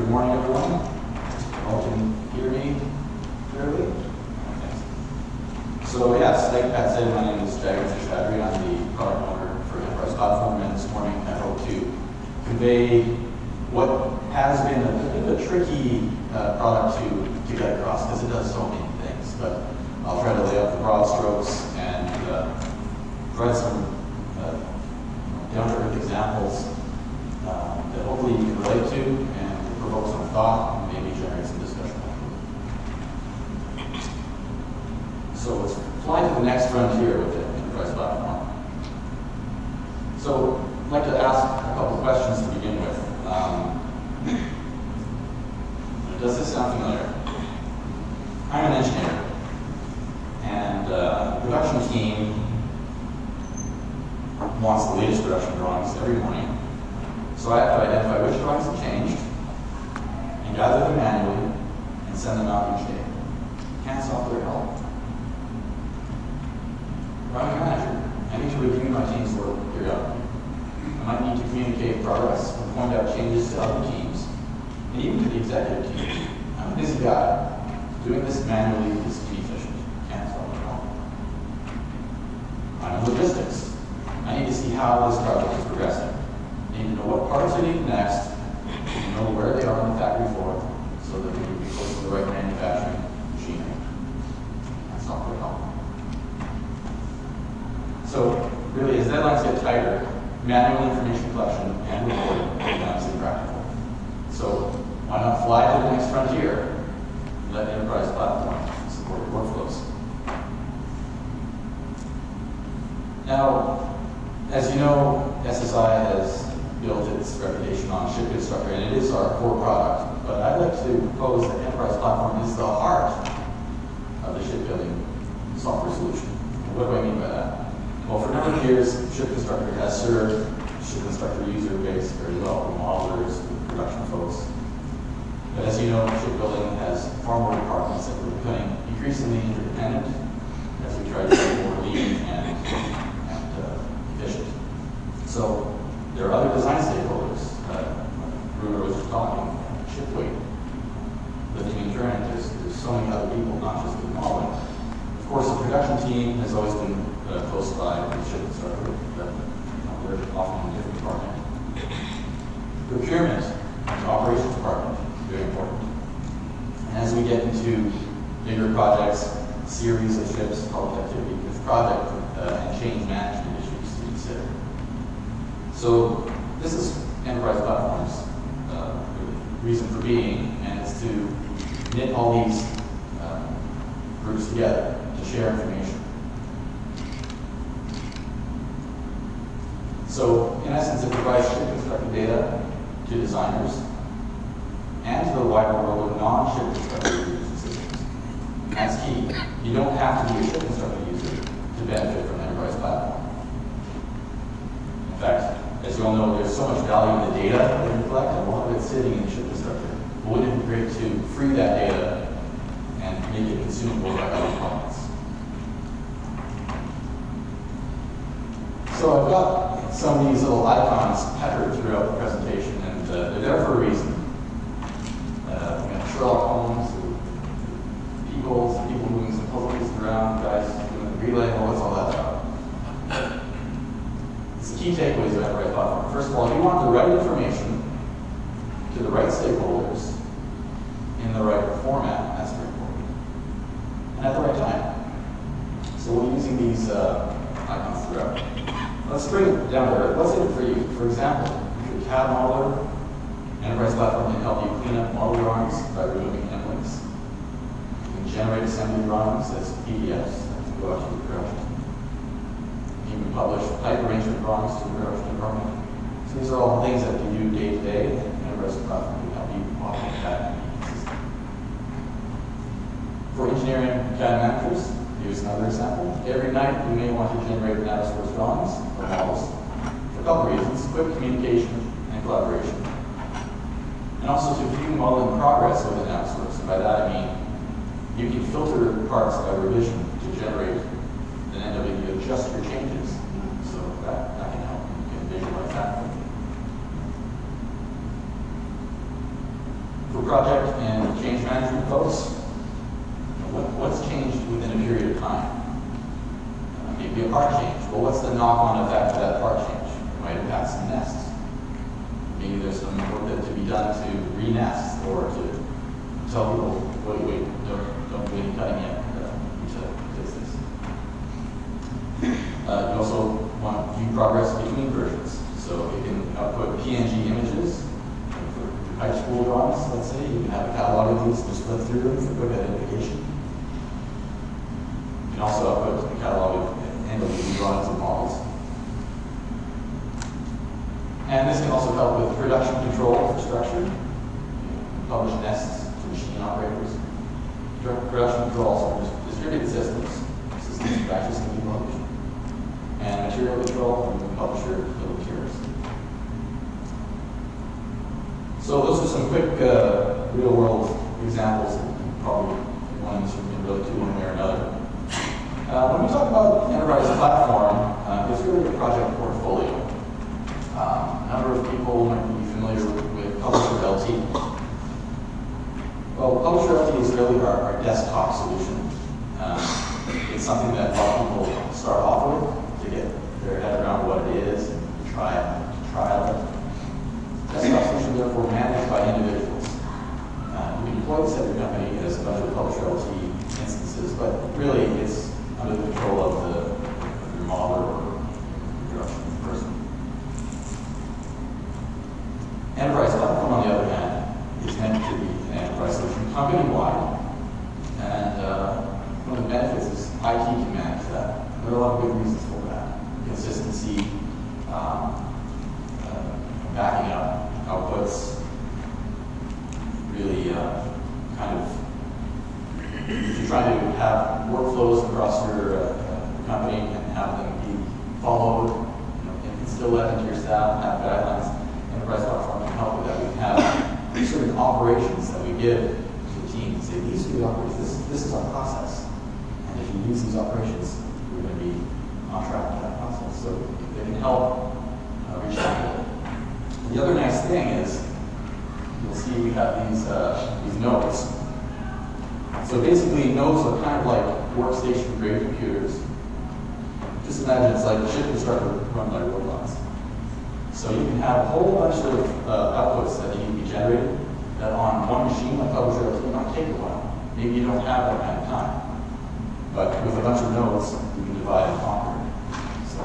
Good morning, everyone. All can hear me clearly? Okay. So yes, like Pat said, my name is Jagan Seshardi. I'm the product owner for EnterprisePlatform, and this morning I hope to convey what has been a bit of a tricky product to get across, because it does so many things. But I'll try to lay out the broad strokes and provide some down-to-earth examples that hopefully you can relate to and provoke some thought and maybe generate some discussion. So let's fly to the next frontier with the EnterprisePlatform. So I'd like to ask a couple of questions to begin with. Does this sound familiar? I'm an engineer, and the production team wants the latest production drawings every morning. So I have to identify which drawings have changed, and gather them manually, and send them out each day. Can software help? I'm a manager. I need to review my team's work periodically. I might need to communicate progress and point out changes to other teams, and even to the executive team. I'm a busy guy. Doing this manually is inefficient. Can't software help? I'm in logistics. I need to see how this project is progressing. I need to know what parts I need next, and know where they are on the factory floor, so that we can be close to the right manufacturing machinery. That's software help. So really, as deadlines get tighter, manual information collection and reporting becomes impractical. So why not fly to the next frontier and let EnterprisePlatform support your workflows? Now, as you know, SSI has built its reputation on ShipConstructor, and it is our core product. But I'd like to propose that EnterprisePlatform is the heart of the shipbuilding software solution. And what do I mean by that? Well, for a number of years, ShipConstructor has served ShipConstructor user base very well, from modelers to production folks. But as you know, shipbuilding has far more departments, and we're becoming increasingly interdependent as we try to be more lean and efficient. So there are other design stakeholders. Bruno was just talking, ship weight, lifting and turning. There's so many other people, not just the modeling. Of course, the production team has always been close by with ShipConstructor, but they're often in a different department. Procurement, the operations department, very important. And as we get into bigger projects, series of ships, public activity, there's project and change management issues to consider. So this is EnterprisePlatform's reason for being, and it's to knit all these groups together to share information. So in essence, it provides ShipConstructor data to designers and to the wider world of non-ShipConstructor users systems. That's key. You don't have to be a ShipConstructor user to benefit from EnterprisePlatform. In fact, as you all know, there's so much value in the data that we collect, and a lot of it's sitting in ShipConstructor. But wouldn't it be great to free that data and make it consumable by other departments? So I've got some of these little icons peppered throughout the presentation, and they're there for a reason. We got Sherlock Holmes, people moving some puzzle pieces around, guys doing the relay. Well, what's all that about? It's the key takeaways of EnterprisePlatform. First of all, you want the right information to the right stakeholders in the right format. That's very important, and at the right time. So we'll be using these icons throughout. Let's bring it down to earth. What's in it for you? For example, if you're a CAD modeler, EnterprisePlatform can help you clean up model drawings by removing M-links. You can generate assembly drawings as PDFs that go out to the production. You can publish type arrangement drawings to the production department. So these are all things that you do day to day, and EnterprisePlatform can help you automate that in the system. For engineering CAD managers, here's another example. Every night, you may want to generate navisource drawings or models for a couple of reasons: quick communication and collaboration. And also to view model in progress within navisource. And by that I mean you can filter parts by revision to generate an NW, adjust your changes. So that can help. You can visualize that. project and change management folks, what's changed within a period of time? Maybe a part change. Well, what's the knock-on effect of that part change? It might impact some nests. Maybe there's some work to be done to re-nest or to tell people, wait, don't do any cutting yet. We need to fix this. You also want to view progress between versions. So it can output PNG images for high school drawings, let's say. You can have a catalog of these, just flip through them for quick identification. You can also output a catalog of NWD drawings and models. And this can also help with production control for structure. You can publish nests to machine operators. Production control also for distributed systems. Systems practice can be published. And material control from the publisher bill of materials. So those are some quick real-world examples. Probably one of them can relate to one way or another. When we talk about enterprise platform, it's really a project portfolio. A number of people might be familiar with Publisher LT. Well, Publisher LT is really our desktop solution. It's something that a lot of people start off with to get their head around what it is and trial it. Desktop solution, therefore, managed by individuals. You can deploy this at your company as a bunch of Publisher LT instances, but really it's under the control of your modeler or production person. Enterprise platform, on the other hand, is meant to be an enterprise solution company-wide. And one of the benefits is IT can manage that. And there are a lot of good reasons for that. Consistency, backing up outputs, really kind of, if you're trying to have workflows across your company and have them be followed, and instill that into your staff, have guidelines, enterprise platform can help with that. We can have certain operations that we give to the team and say, these are the operations, this is our process. And if you use these operations, we're going to be on track with that process. So they can help reach that goal. The other nice thing is, you'll see we have these nodes. So basically, nodes are kind of like workstation-grade computers. Just imagine it's like ShipConstructor run by robots. So you can have a whole bunch of outputs that need to be generated that on one machine, like Publisher LT, might take a while. Maybe you don't have that kind of time. But with a bunch of nodes, you can divide and conquer. So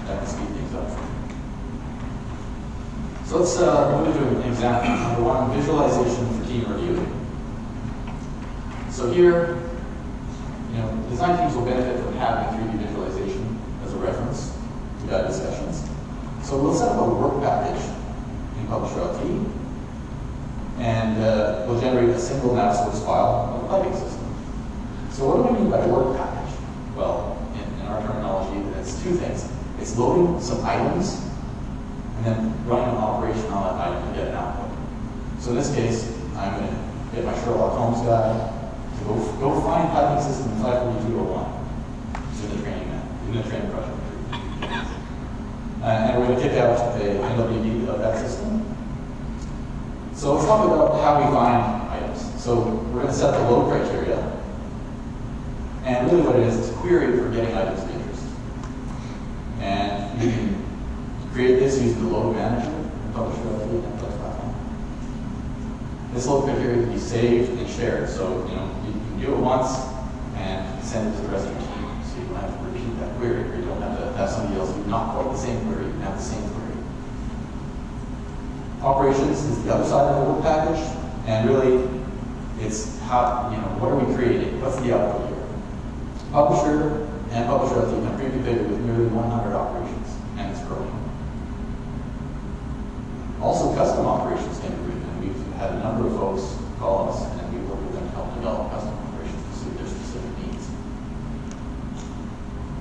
that can speed things up. So let's move to an example. Number one, visualization for team review. So here, design teams will benefit from having 3D visualization as a reference to guide discussions. So we'll set up a work package in Publisher LT, and we'll generate a single nav source file of a piping system. So what do we mean by work package? Well, in our terminology, it's two things. It's loading some items and then running an operation on that item to get an output. So in this case, I'm going to get my Sherlock Holmes guy to go find piping system 54201. It's in the training project. And we're going to kick out a NWD of that system. So let's talk about how we find items. So we're going to set the load criteria. And really what it is, it's a query for getting items of interest. And you can create this using the load manager and Publisher LT and EnterprisePlatform. This load criteria can be saved and shared. So you can do it once and send it to the rest of your team. So you don't have to repeat that query, or you don't have to have somebody else do not quite the same query. You can have the same query. Operations is the other side of the work package, and really it's how, what are we creating? What's the output here? Publisher and Publisher LT can pre-configure with nearly 100 operations, and it's growing. Also, custom operations can be written, and we've had a number of folks call us, and we work with them to help develop custom operations to suit their specific needs.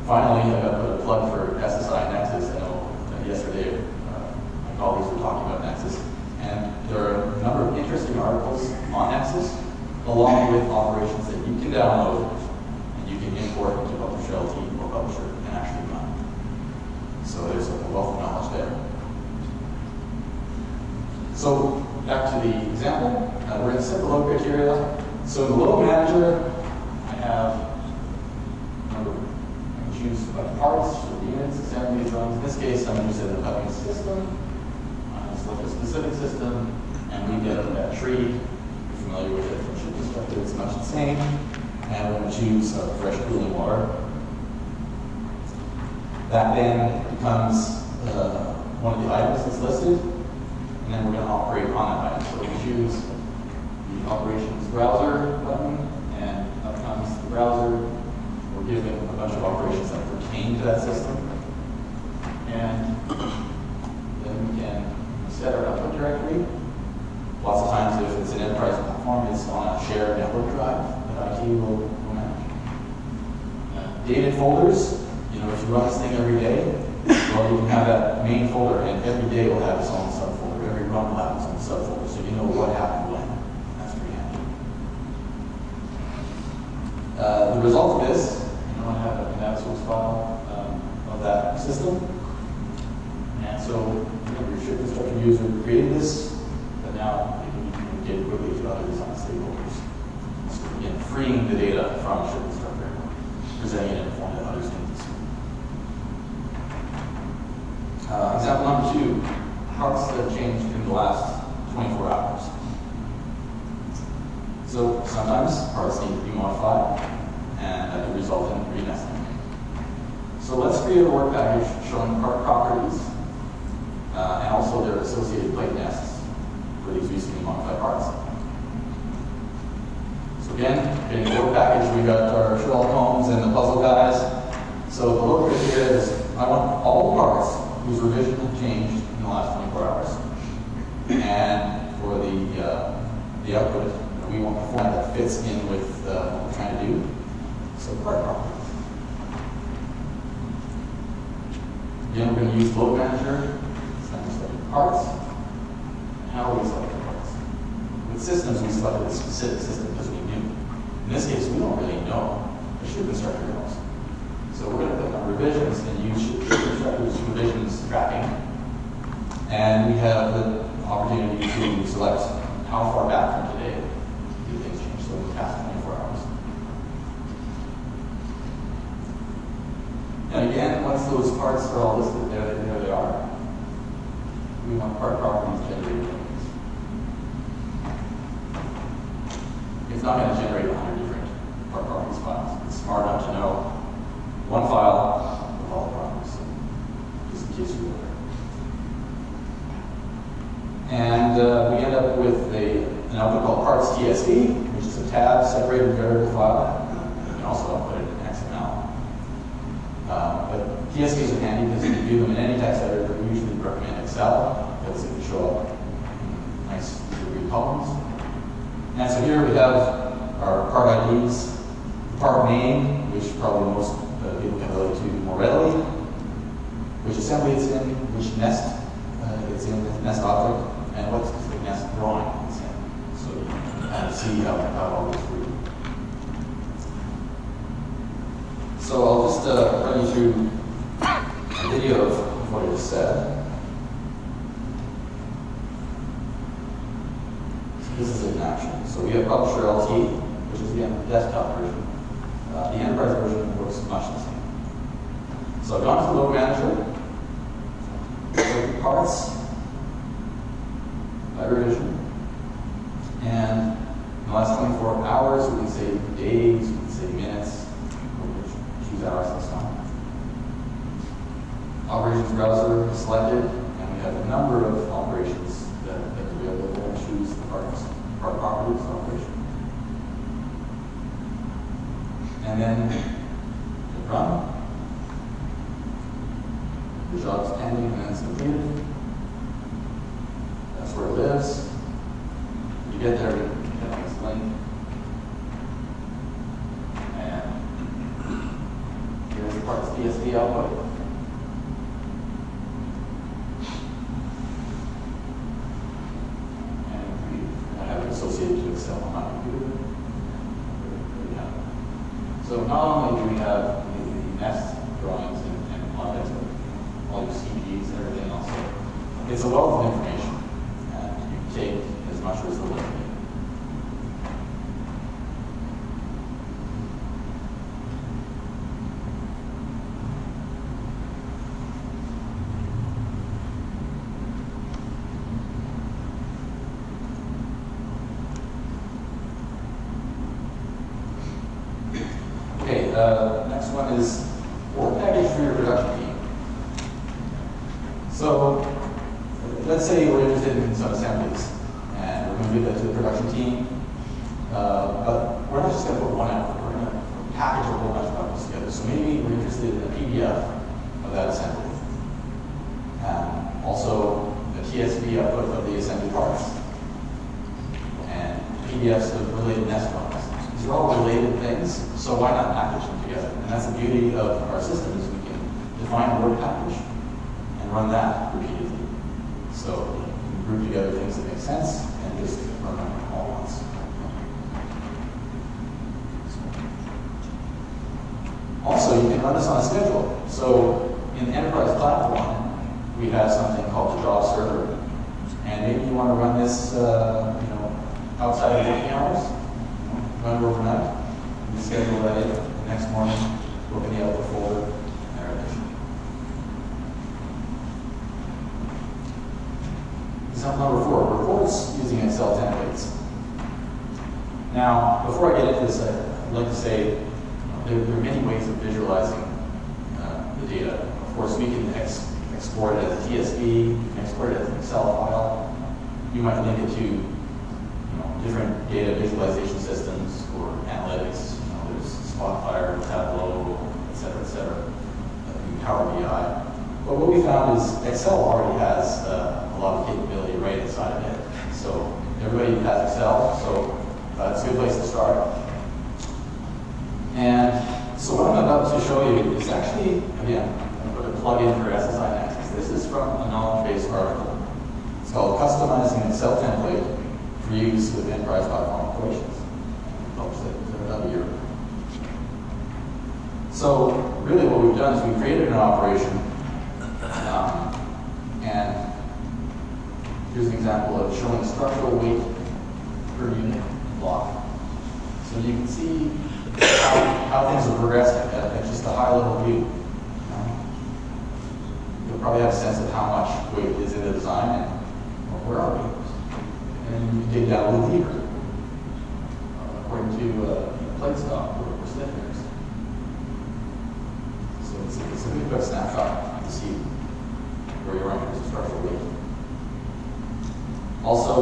Finally, I got to put a plug for SSI Nexus. I know yesterday my colleagues were talking about Nexus, and there are a number of interesting articles on Nexus, along with operations that you can download and you can import into Publisher LT or Publisher and actually run. So there's a wealth of knowledge there. So back to the example. We're going to set the load criteria. So in the load manager, I have, remember, I can choose parts or units, assemblies, drawings. In this case, I'm interested in cutting a system. I select a specific system, and we get that tree. You're familiar with it from ShipConstructor, it's much the same. And we're going to choose fresh cooling water. That then becomes one of the items that's listed, and then we're going to operate on that item. So we choose the operations browser button, and up comes the browser. We're given a bunch of operations that pertain to that system. And then we can set our output directory. Lots of times, if it's an enterprise platform, it's on a shared network drive that IT will manage. Dated folders. You know, if you run this thing every day, well, you can have that main folder, and every day will have its own subfolder. Every run will have its own subfolder, so you know what happened when. That's pretty handy. The result of this, you know, I have a nav source file of that system. And so, you know, your ShipConstructor user created this, but now you can communicate quickly to others on stakeholders. So again, freeing the data from ShipConstructor, presenting it in a form that others can consume. Example number 2, parts that have changed in the last 24 hours. So sometimes parts need to be modified, and that could result in re-nesting. So let's create a work package showing part properties, and also their associated plate nests for these recently modified parts. So again, getting the work package, we got our Sherlock Holmes and the puzzle guys. So the load criteria is, I want all the parts whose revision has changed in the last 24 hours. And for the output, we want a format that fits in with what we're trying to do. So part properties. Again, we're going to use load manager. It's going to select parts. And how are we selecting parts? With systems, we selected a specific system because we knew. In this case, we don't really know. The ShipConstructor knows. So we're going to click on revisions and use ShipConstructor's revisions tracking. And we have the opportunity to select how far back from today do things change. So in the past 24 hours. And again, once those parts are all listed there they are. We want part properties generated. It's not going to generate 100 different part properties files. It's smart enough to know one file with all the properties, just in case you were there. And we end up with an output called parts TSV, which is a tab separated variable file. You can also output it in XML. But TSVs are handy because you can do them in any text editor, but we usually recommend Excel because it can show up in nice user-read columns. And so here we have our part IDs, the part name, which probably most people can relate to more readily, which assembly it's in, which nest it's in, nest object, and what specific nest drawing it's in. So you can kind of see how it all goes through. So I'll just run you through a video of what I just said. So this is in action. So we have Publisher LT, which is the desktop version. The enterprise version works much the same. So I've gone to the load manager, select parts by revision, and in the last 24 hours, we can say days, we can say minutes, we'll choose hours this time. Operations browser is selected, and we have a number of operations that are available there. Choose the part properties operation. And then hit run. The job's pending and then it's completed. That's where it lives. You get there, you hit on this link. And here's the parts TSV output. And I have it associated to Excel on my computer. So not only do we have the nest drawings and context of all your CPs and everything else, it's a wealth of information. And you can take as much is the limit. Okay, next one is work package for your production team. So let's say we're interested in some assemblies, and we're going to give that to the production team, but we're not just going to put one out, we're going to package a whole bunch of outputs together. So maybe we're interested in a PDF of that assembly. Also, a TSV output of the assembly parts, and PDFs of related nest files. These are all related things, so why not package them together? And that's the beauty of our system, is we can define a word package and run that repeatedly. So you can group together things that make sense and just run them all once. Also, you can run this on a schedule. So in EnterprisePlatform, we have something called the job server, and maybe you want to run this, outside of working hours, run it overnight. You can schedule that in the next morning, open the output folder, and there it is. Example number 4, reports using Excel templates. Now, before I get into this, I'd like to say there are many ways of visualizing the data. Of course, we can export it as a TSV, you can export it as an Excel file. You might link it to different data visualization systems or analytics. There's Spotfire, Tableau, et cetera, Power BI. But what we found is Excel already has a lot of capability right inside of it. So everybody has Excel, so it's a good place to start. And so what I'm about to show you is actually, again, I'm going to put a plug-in for SSI Nexus. This is from a knowledge base article. It's called Customizing an Excel Template for Use with EnterprisePlatform Equations. Published it about a year ago. So really what we've done is we've created an operation, and here's an example of showing structural weight per unit block. So you can see how things are progressing at just a high-level view. You'll probably have a sense of how much weight is in the design and where are we. And you can dig down a little deeper according to plate stock or stiffeners. So it's a really quick snapshot to see where you are in terms of structural weight. Also,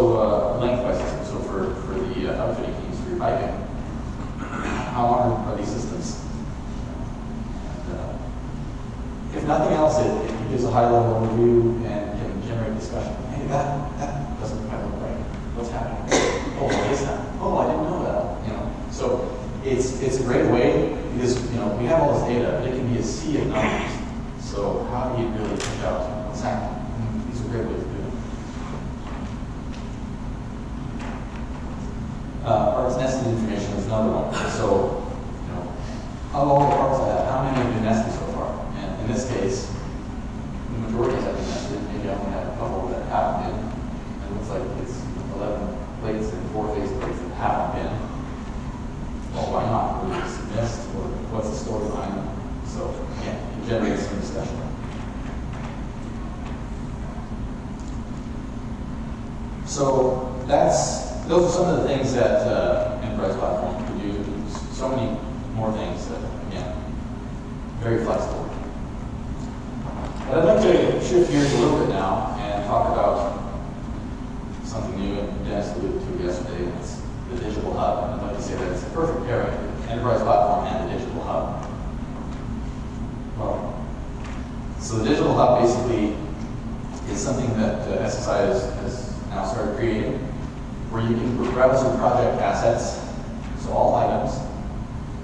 length by system. So for the outfitting teams for your piping, how long are these systems? And, if nothing else, it gives a high-level overview and can generate discussion. Hey, that doesn't quite look right. What's happening? Oh, what is that? Oh, I didn't know that. So it's a great way because we have all this data, but it can be a sea of numbers. So how do you really pick out what's happening? These are great ways to do it. Parts nested information is another one. So of all the parts I have, how many have been nested so far? And in this case, the majority have been nested. Maybe I only have a couple that haven't been. It looks like it's 11 plates and 4 face plates that haven't been. Well, why not? Were they just missed, or what's the story behind them? So again, it generates some discussion. So those are some of the things that EnterprisePlatform can do. So many more things that, again, very flexible. But I'd like to shift gears a little bit now and talk about something new, and Dennis alluded to yesterday, and it's the digital hub. And I'd like to say that it's a perfect pairing, EnterprisePlatform and the digital hub. Well, so the digital hub basically is something that SSI has now started creating, where you can browse your project assets, so all items,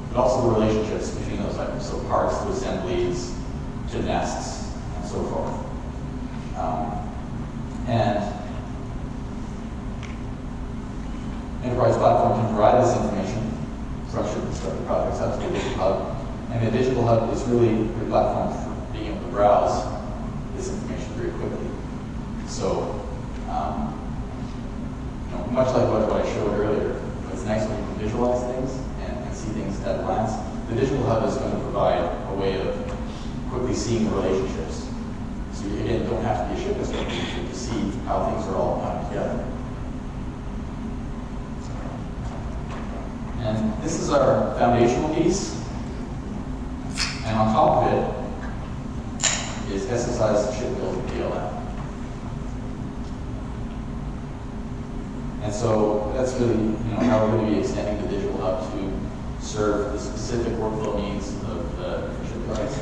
but also the relationships between those items, so parts to assemblies, to nests, and so forth. And EnterprisePlatform can provide this information from ShipConstructor projects out to the digital hub, and the digital hub is really your platform for being able to browse this information very quickly. So, much like what I showed earlier, it's nice when you can visualize things and see things at a glance. The digital hub is going to provide a way of quickly seeing the relationships. So you, again, don't have to be a ship constructor to see how things are all coming together. And this is our foundational piece. And on top of it is SSI's Shipbuilding PLM. And so that's really, how we're going to be extending the digital hub to serve the specific workflow needs of the shipyards.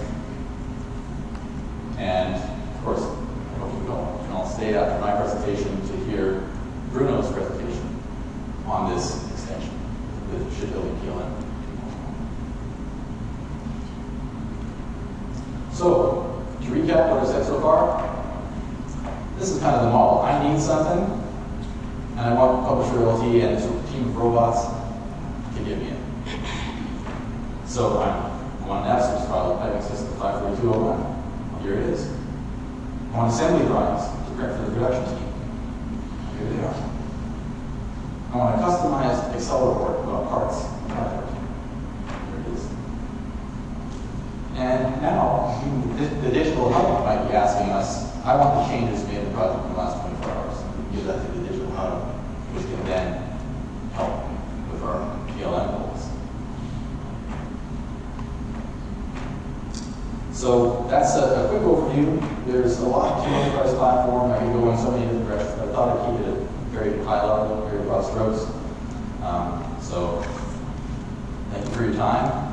And of course, I hope you can all stay after my presentation to hear Bruno's presentation on this extension, the Shipbuilding PLM. So, to recap what I've said so far, this is kind of the model. I need something, and I want publisher LT and a team of robots to give me it. So I want an abstract file of piping system 54201. Here it is. I want assembly drawings to print for the production team. Here they are. I want a customized Excel report about parts. Here it is. And now, the digital hub might be asking us, I want the changes made in the project in the last 24 hours. We give that to the digital hub, which can then help with our PLM goals. So that's a quick overview. There's a lot to EnterprisePlatform. I can go in so many different directions, but I thought I'd keep it at very high level, very broad strokes. So thank you for your time.